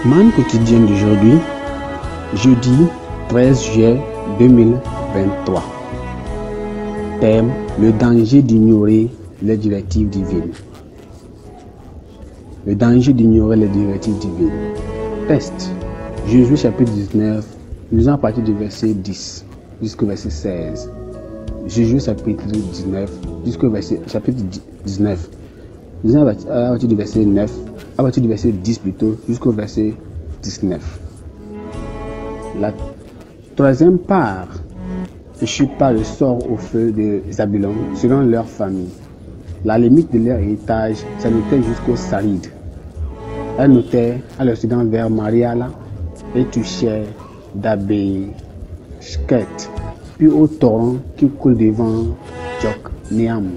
Man quotidien d'aujourd'hui, jeudi 13 juillet 2023. Thème: le danger d'ignorer les directives divines. Le danger d'ignorer les directives divines. Texte: Josué chapitre 19, nous allons à partir du verset 10 jusqu'au verset 16. Josué chapitre 19 jusqu'au verset chapitre 19. Nous allons à partir du verset 9, à partir du verset 10 plutôt, jusqu'au verset 19. La troisième part échut par le sort au feu de Zabulon selon leur famille. La limite de leur héritage s'arrêtait jusqu'au Saride. Elle notait à l'occident vers Mariala et touchait d'Abéshket, puis au torrent qui coule devant Jokneam.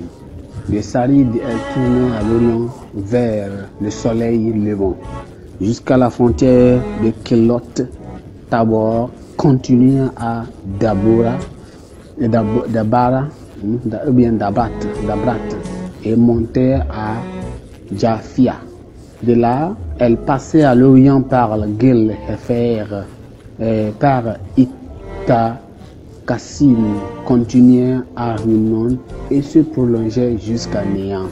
De Saride, elle tournait à l'orient vers le soleil levant, jusqu'à la frontière de Kelot Tabor, continuant à Dabara, Dabrat, et montait à Japhia. De là, elle passait à l'orient par Gil-Hefer, par Kassim, continuait à Rimmon et se prolongeait jusqu'à Néan.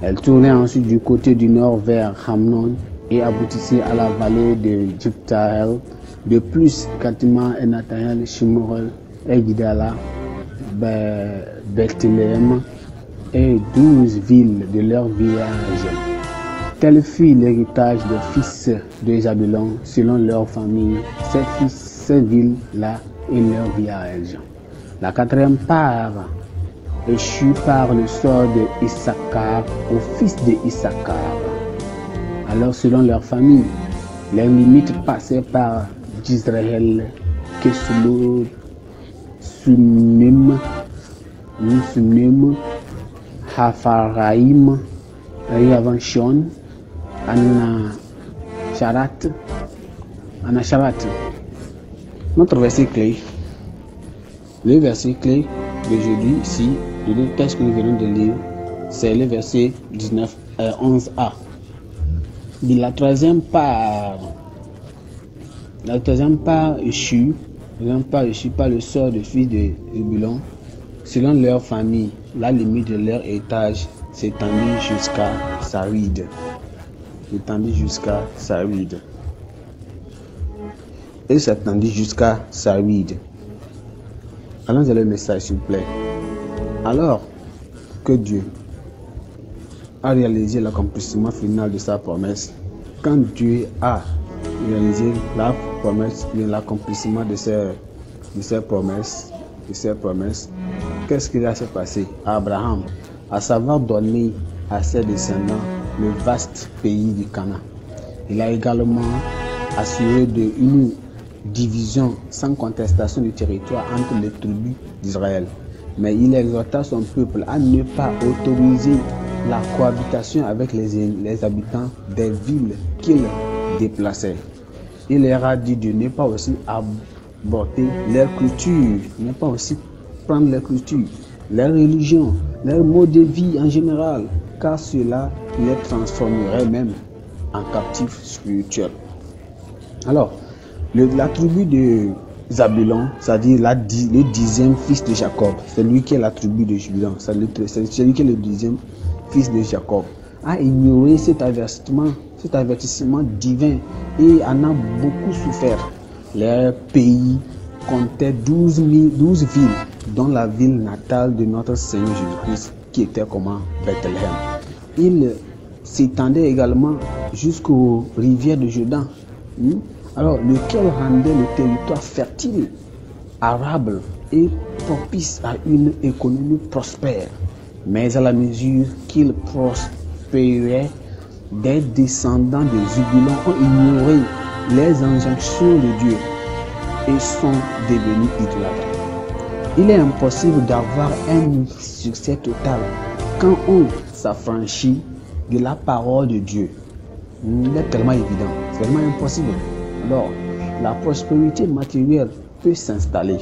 Elle tournait ensuite du côté du nord vers Hamnon et aboutissait à la vallée de Jiptael. De plus, Katima et Nathanaël, Shimorel et Gidala, Bethléem et 12 villes de leur village. Tel fut l'héritage des fils de Zabulon selon leur famille, ces villes-là et leur village. La quatrième part échut par le sort de Issachar aux fils de Issachar. Alors selon leur famille, les limites passaient par Jizraël, Kesulot, Sunim, Hafaraïm, Yavanshon, Anacharat. Notre verset clé, le verset clé d'aujourd'hui ici, le texte que nous venons de lire, c'est le verset 11a. De la troisième part échut par le sort de fils de Zabulon, selon leur famille. La limite de leur héritage s'étendit jusqu'à Saride. Et s'étendit jusqu'à Saride. Allons à le message, s'il vous plaît. Alors que Dieu a réalisé l'accomplissement final de sa promesse, quand Dieu a réalisé la promesse, l'accomplissement de ses promesses, qu'est-ce qui va se passer à Abraham? À savoir donner à ses descendants le vaste pays du Canaan. Il a également assuré une division sans contestation du territoire entre les tribus d'Israël. Mais il exhorta son peuple à ne pas autoriser la cohabitation avec les habitants des villes qu'il déplaçait. Il leur a dit de ne pas aussi aborter leur culture, ne pas aussi prendre leur culture, leur religion, leur mode de vie en général, car cela les transformerait même en captifs spirituels. Alors, la tribu de Zabulon, c'est-à-dire le 10e fils de Jacob, c'est lui qui est la tribu de Zabulon, c'est lui qui est le 10e fils de Jacob, a ignoré cet avertissement divin et en a beaucoup souffert. Leur pays comptait 12 villes, dont la ville natale de notre Seigneur Jésus-Christ, qui était comment? Bethléem. Il s'étendait également jusqu'aux rivières de Jordan, alors lequel rendait le territoire fertile, arable et propice à une économie prospère. Mais à la mesure qu'il prospérait, des descendants de Zabulon ont ignoré les injonctions de Dieu et sont devenus idolâtres. Il est impossible d'avoir un succès total quand on s'affranchit de la parole de Dieu. Il est tellement évident, c'est vraiment impossible. Alors, la prospérité matérielle peut s'installer,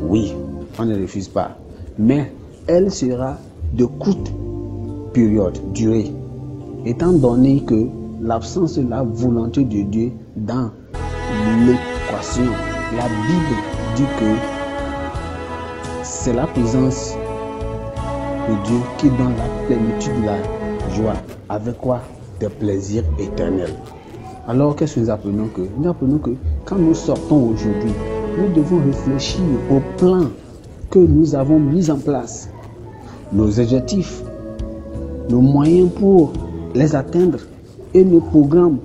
oui, on ne refuse pas, mais elle sera de courte durée, étant donné que l'absence de la volonté de Dieu dans l'équation. La Bible dit que c'est la présence de Dieu qui donne la plénitude de la joie. Avec quoi? Des plaisirs éternels. Alors, qu'est-ce que nous apprenons que? Nous apprenons que quand nous sortons aujourd'hui, nous devons réfléchir au plan que nous avons mis en place, nos objectifs, nos moyens pour les atteindre, et nos programmes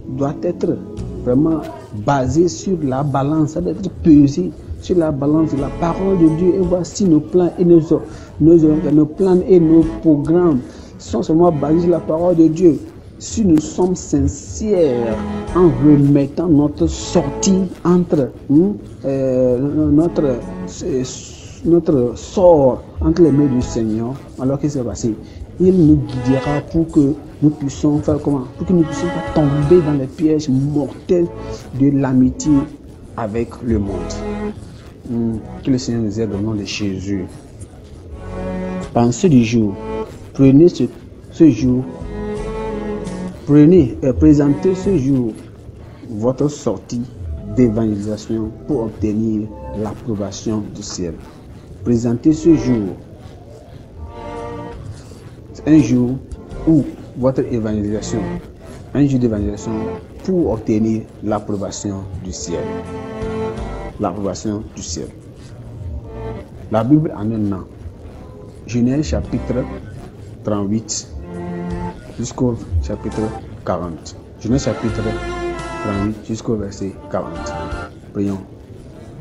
doivent être vraiment basés sur la balance, ça doit être pesé sur la balance de la parole de Dieu. Et voici nos plans et nos plans et nos programmes sont seulement basés sur la parole de Dieu. Si nous sommes sincères en remettant notre sortie entre notre sort entre les mains du Seigneur, alors qu'est-ce qui va passer? Il nous guidera pour que nous puissions faire comment? Pour que nous puissions pas tomber dans les pièges mortels de l'amitié avec le monde. Que le Seigneur nous aide au nom de Jésus. Pensez du jour. Prenez ce jour. Présentez ce jour votre sortie d'évangélisation pour obtenir l'approbation du ciel. Présentez ce jour un jour où votre évangélisation, un jour d'évangélisation pour obtenir l'approbation du ciel. L'approbation du ciel. La Bible en un an. Genèse chapitre 38 jusqu'au chapitre 40. Genèse chapitre 38 jusqu'au verset 40. Prions.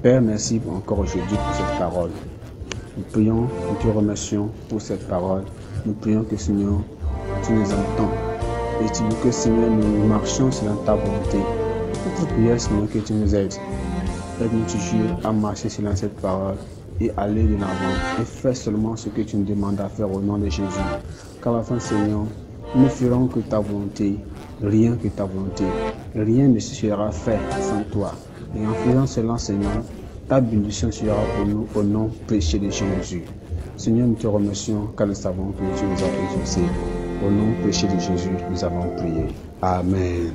Père, merci encore aujourd'hui pour cette parole. Nous prions, nous te remercions pour cette parole. Nous prions que Seigneur, tu nous entends. Et tu veux que Seigneur, nous marchions selon ta volonté. Notre prière, Seigneur, que tu nous aides. Aide-nous toujours à marcher selon cette parole et aller de l'avant. Et fais seulement ce que tu nous demandes à faire au nom de Jésus. Car à la fin, Seigneur, nous ne ferons que ta volonté, rien que ta volonté. Rien ne sera fait sans toi. Et en faisant cela, Seigneur, ta bénédiction sera pour nous au nom précieux de Jésus. Seigneur, nous te remercions car nous savons que tu nous as exaucés. Au nom précieux de Jésus, nous avons prié. Amen.